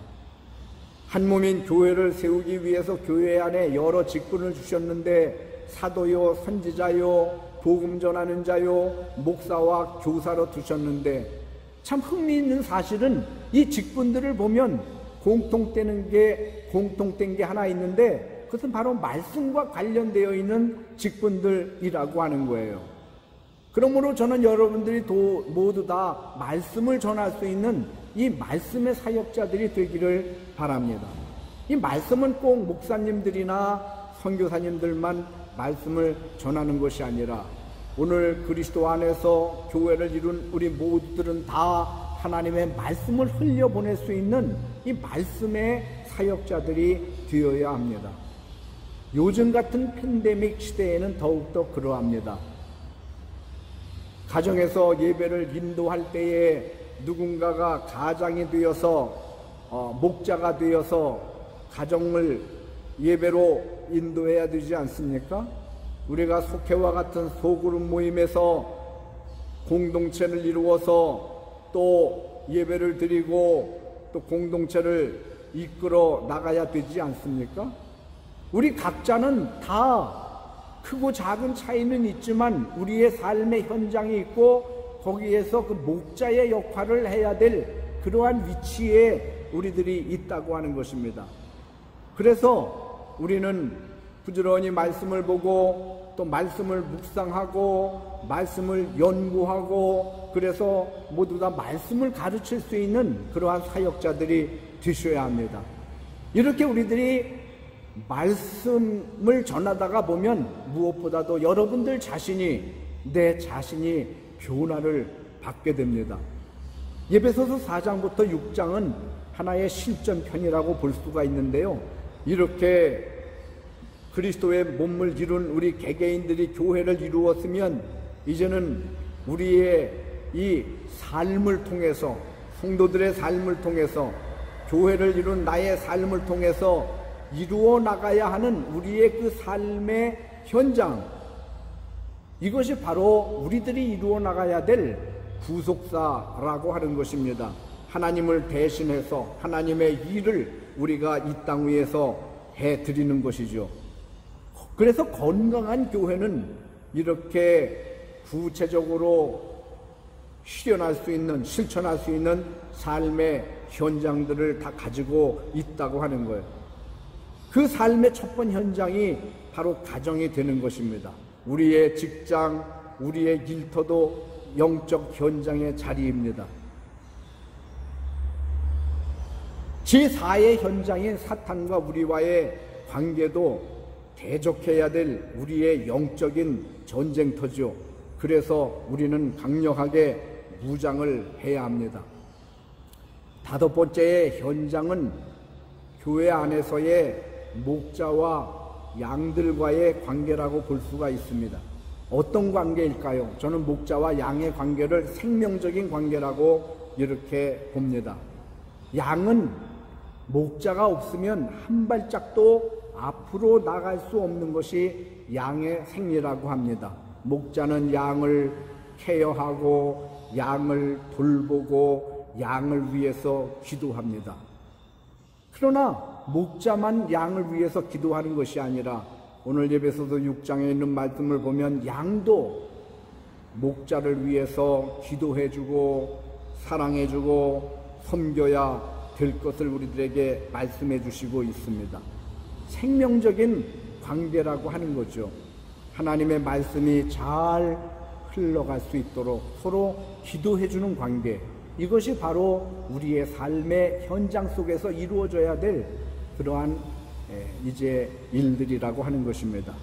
한 몸인 교회를 세우기 위해서 교회 안에 여러 직분을 주셨는데, 사도요, 선지자요, 복음 전하는 자요, 목사와 교사로 두셨는데, 참 흥미있는 사실은 이 직분들을 보면 공통된 게 하나 있는데, 그것은 바로 말씀과 관련되어 있는 직분들이라고 하는 거예요. 그러므로 저는 여러분들이 모두 다 말씀을 전할 수 있는 이 말씀의 사역자들이 되기를 바랍니다. 이 말씀은 꼭 목사님들이나 선교사님들만 말씀을 전하는 것이 아니라, 오늘 그리스도 안에서 교회를 이룬 우리 모두들은 다 하나님의 말씀을 흘려보낼 수 있는 이 말씀의 사역자들이 되어야 합니다. 요즘 같은 팬데믹 시대에는 더욱더 그러합니다. 가정에서 예배를 인도할 때에 누군가가 가장이 되어서 목자가 되어서 가정을 예배로 인도해야 되지 않습니까? 우리가 속회와 같은 소그룹 모임에서 공동체를 이루어서 또 예배를 드리고 또 공동체를 이끌어 나가야 되지 않습니까? 우리 각자는 다 크고 작은 차이는 있지만 우리의 삶의 현장이 있고 거기에서 그 목자의 역할을 해야 될 그러한 위치에 우리들이 있다고 하는 것입니다. 그래서 우리는 부지런히 말씀을 보고 또 말씀을 묵상하고 말씀을 연구하고 그래서 모두 다 말씀을 가르칠 수 있는 그러한 사역자들이 되셔야 합니다. 이렇게 우리들이 말씀을 전하다가 보면 무엇보다도 여러분들 자신이 내 자신이 변화를 받게 됩니다. 에베소서 4장부터 6장은 하나의 실전편이라고 볼 수가 있는데요. 이렇게 그리스도의 몸을 이룬 우리 개개인들이 교회를 이루었으면 이제는 우리의 이 삶을 통해서 성도들의 삶을 통해서 교회를 이룬 나의 삶을 통해서 이루어 나가야 하는 우리의 그 삶의 현장, 이것이 바로 우리들이 이루어 나가야 될 구속사라고 하는 것입니다. 하나님을 대신해서 하나님의 일을 우리가 이 땅 위에서 해드리는 것이죠. 그래서 건강한 교회는 이렇게 구체적으로 실현할 수 있는, 실천할 수 있는 삶의 현장들을 다 가지고 있다고 하는 거예요. 그 삶의 첫 번째 현장이 바로 가정이 되는 것입니다. 우리의 직장, 우리의 일터도 영적 현장의 자리입니다. 제4의 현장인 사탄과 우리와의 관계도 대적해야 될 우리의 영적인 전쟁터죠. 그래서 우리는 강력하게 무장을 해야 합니다. 5번째의 현장은 교회 안에서의 목자와 양들과의 관계라고 볼 수가 있습니다. 어떤 관계일까요? 저는 목자와 양의 관계를 생명적인 관계라고 이렇게 봅니다. 양은 목자가 없으면 한 발짝도 앞으로 나갈 수 없는 것이 양의 생리라고 합니다. 목자는 양을 케어하고 양을 돌보고 양을 위해서 기도합니다. 그러나 목자만 양을 위해서 기도하는 것이 아니라 오늘 예배소서 6장에 있는 말씀을 보면 양도 목자를 위해서 기도해주고 사랑해주고 섬겨야 될 것을 우리들에게 말씀해 주시고 있습니다. 생명적인 관계라고 하는 거죠. 하나님의 말씀이 잘 흘러갈 수 있도록 서로 기도해주는 관계, 이것이 바로 우리의 삶의 현장 속에서 이루어져야 될 그러한 이제 일들이라고 하는 것입니다.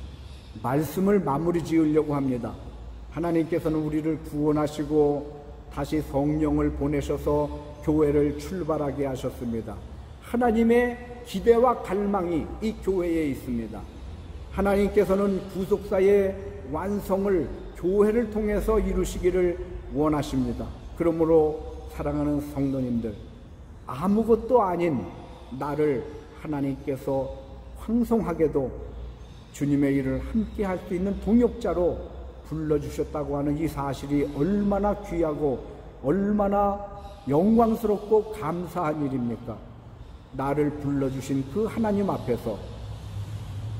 말씀을 마무리 지으려고 합니다. 하나님께서는 우리를 구원하시고 다시 성령을 보내셔서 교회를 출발하게 하셨습니다. 하나님의 기대와 갈망이 이 교회에 있습니다. 하나님께서는 구속사의 완성을 교회를 통해서 이루시기를 원하십니다. 그러므로 사랑하는 성도님들, 아무것도 아닌 나를 하나님께서 황송하게도 주님의 일을 함께 할 수 있는 동역자로 불러주셨다고 하는 이 사실이 얼마나 귀하고 얼마나 영광스럽고 감사한 일입니까? 나를 불러주신 그 하나님 앞에서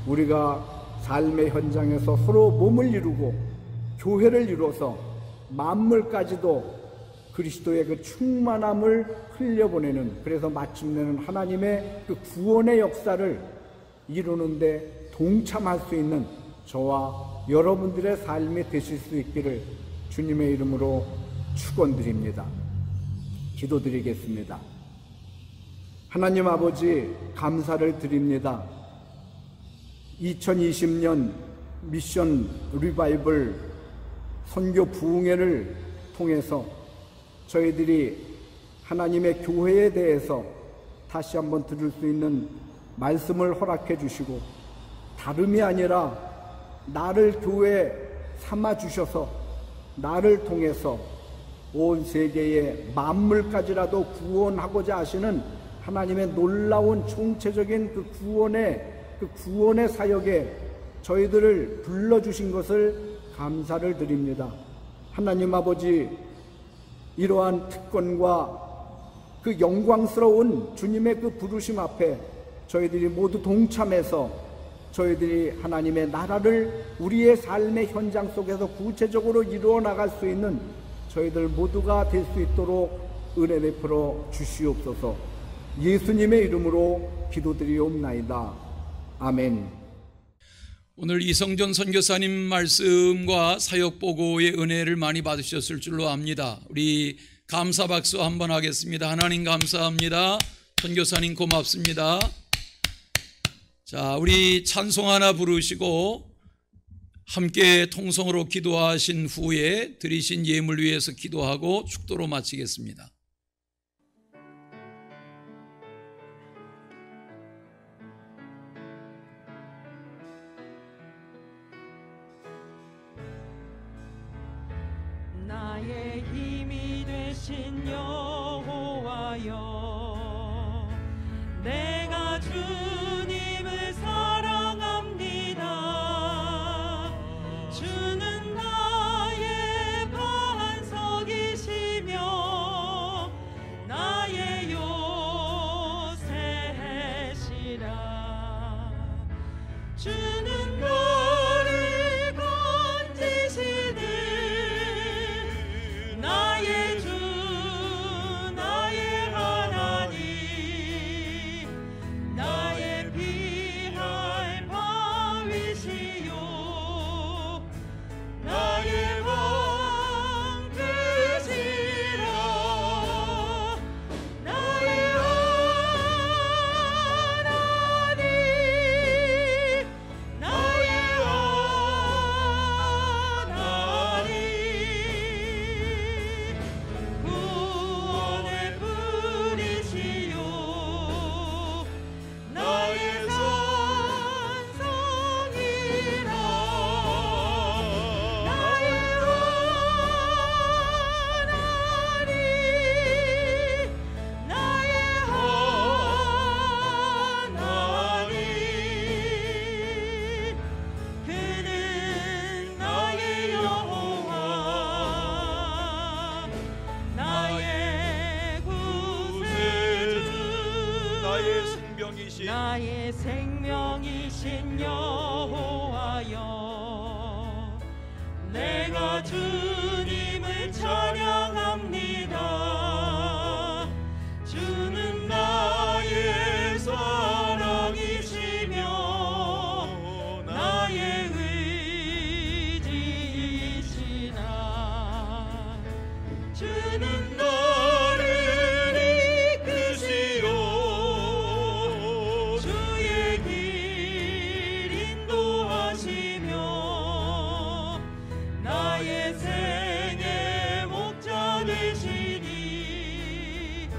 우리가 삶의 현장에서 서로 몸을 이루고 교회를 이루어서 만물까지도 그리스도의 그 충만함을 흘려보내는, 그래서 마침내는 하나님의 그 구원의 역사를 이루는데 동참할 수 있는 저와 여러분들의 삶이 되실 수 있기를 주님의 이름으로 축원드립니다. 기도드리겠습니다. 하나님 아버지, 감사를 드립니다. 2020년 미션 리바이벌 선교 부흥회를 통해서 저희들이 하나님의 교회에 대해서 다시 한번 들을 수 있는 말씀을 허락해 주시고, 다름이 아니라 나를 교회 삼아 주셔서 나를 통해서 온 세계의 만물까지라도 구원하고자 하시는 하나님의 놀라운 총체적인 그 구원의 사역에 저희들을 불러주신 것을 감사를 드립니다. 하나님 아버지, 이러한 특권과 그 영광스러운 주님의 그 부르심 앞에 저희들이 모두 동참해서 저희들이 하나님의 나라를 우리의 삶의 현장 속에서 구체적으로 이루어 나갈 수 있는 저희들 모두가 될 수 있도록 은혜 베풀어 주시옵소서. 예수님의 이름으로 기도드리옵나이다. 아멘. 오늘 이성전 선교사님 말씀과 사역보고의 은혜를 많이 받으셨을 줄로 압니다. 우리 감사 박수 한번 하겠습니다. 하나님 감사합니다. 선교사님 고맙습니다. 자, 우리 찬송 하나 부르시고 함께 통성으로 기도하신 후에 드리신 예물 위해서 기도하고 축도로 마치겠습니다. 나의 힘이 되신 여호와여, 내가 주님을 사랑합니다. 주는 나의 반석이시며 나의 요새시라. 주는 나를 건지시는 나의 주, 나의 하나님, 나의 피할 바위시요, 나의 왕 되시라. 나의 하나님, 나의 하나님, 구원의 분이시요, 나의 산성이라. 나의 하나님, 나의 하나님, 그는 나의 여호와, 나의 구세주, 나의 생명이신 나의 생명이신 여호와여, 내가 주님을 찬양합니다. 주는 나의 사랑이시며 나의 의지이시나. 주는 나를 이끄시오, 주의 길 인도하시며 나의 생의 목자 되시니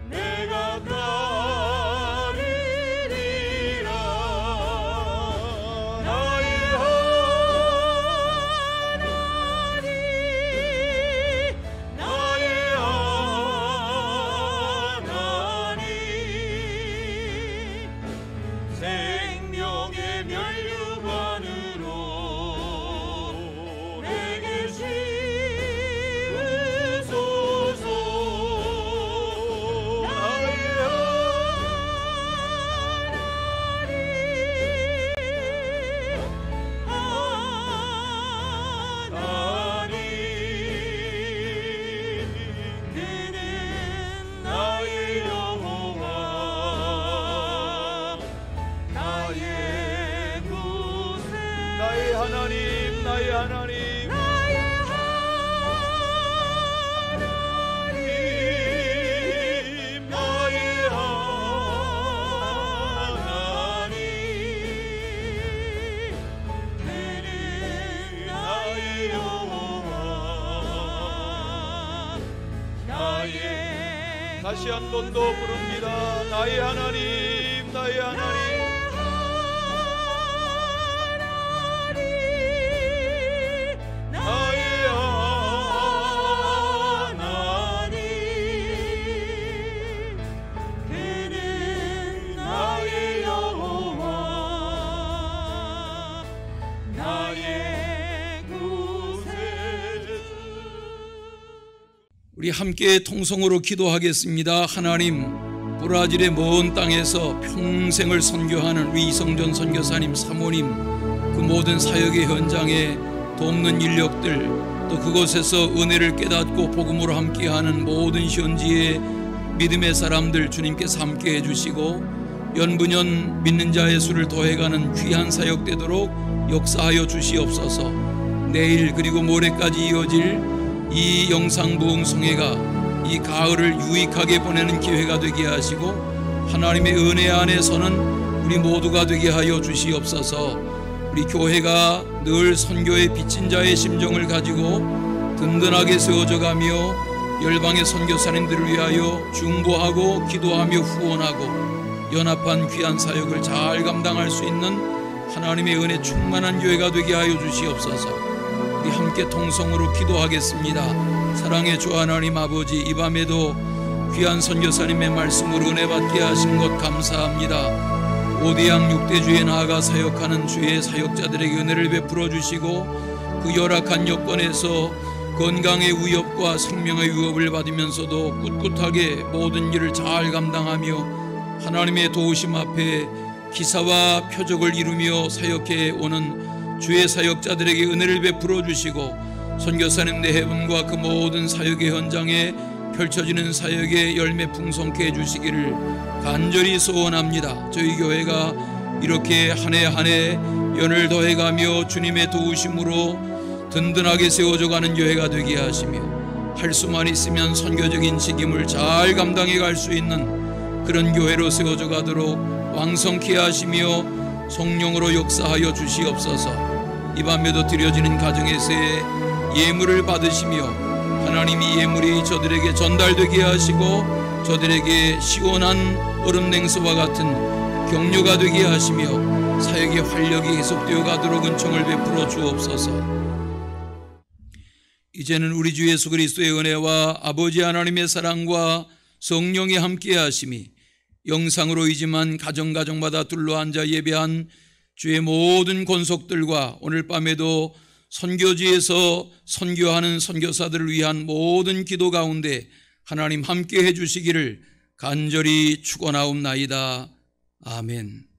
내가 따르리라. 나의 하나님, 나의 하나님, 생명의 면류관으로 내게 씌우소서. 나의 하나님, 그는 나의 여호와, 나의 구세, 나의 하나님, 나의 하나님, 나의 하나님, 나의 하나님, 그는 나의 여호와, 나의 다시 한 번 더 부릅니다. 나의 하나님, 나의 하나님, 나의 하나님, 그는 우리 함께 통성으로 기도하겠습니다. 하나님, 브라질의 먼 땅에서 평생을 선교하는 우리 이성전 선교사님 사모님, 그 모든 사역의 현장에 돕는 인력들, 또 그곳에서 은혜를 깨닫고 복음으로 함께하는 모든 현지의 믿음의 사람들 주님께서 함께 해주시고 연분연 믿는 자의 수를 더해가는 귀한 사역 되도록 역사하여 주시옵소서. 내일 그리고 모레까지 이어질 이 영상 부흥성회가 이 가을을 유익하게 보내는 기회가 되게 하시고 하나님의 은혜 안에서는 우리 모두가 되게 하여 주시옵소서. 우리 교회가 늘 선교에 비친 자의 심정을 가지고 든든하게 세워져가며 열방의 선교사님들을 위하여 중보하고 기도하며 후원하고 연합한 귀한 사역을 잘 감당할 수 있는 하나님의 은혜 충만한 교회가 되게 하여 주시옵소서. 우리 함께 통성으로 기도하겠습니다. 사랑의 주 하나님 아버지, 이 밤에도 귀한 선교사님의 말씀으로 은혜 받게 하신 것 감사합니다. 5대양 6대주에 나아가 사역하는 주의 사역자들에게 은혜를 베풀어 주시고 그 열악한 여건에서 건강의 위협과 생명의 위협을 받으면서도 꿋꿋하게 모든 일을 잘 감당하며 하나님의 도우심 앞에 기사와 표적을 이루며 사역해 오는 주의 사역자들에게 은혜를 베풀어 주시고 선교사님 내해분과 그 모든 사역의 현장에 펼쳐지는 사역의 열매 풍성케 해주시기를 간절히 소원합니다. 저희 교회가 이렇게 한 해 한 해 연을 더해가며 주님의 도우심으로 든든하게 세워져가는 교회가 되게 하시며 할 수만 있으면 선교적인 직임을 잘 감당해 갈 수 있는 그런 교회로 세워져 가도록 왕성케 하시며 성령으로 역사하여 주시옵소서. 이 밤에도 드려지는 가정에서의 예물을 받으시며 하나님이 예물이 저들에게 전달되게 하시고 저들에게 시원한 얼음 냉수와 같은 격려가 되게 하시며 사역의 활력이 계속되어 가도록 은총을 베풀어 주옵소서. 이제는 우리 주 예수 그리스도의 은혜와 아버지 하나님의 사랑과 성령의 함께 하심이 영상으로이지만 가정가정마다 둘러앉아 예배한 주의 모든 권속들과 오늘 밤에도 선교지에서 선교하는 선교사들을 위한 모든 기도 가운데 하나님 함께 해주시기를 간절히 축원하옵나이다. 아멘.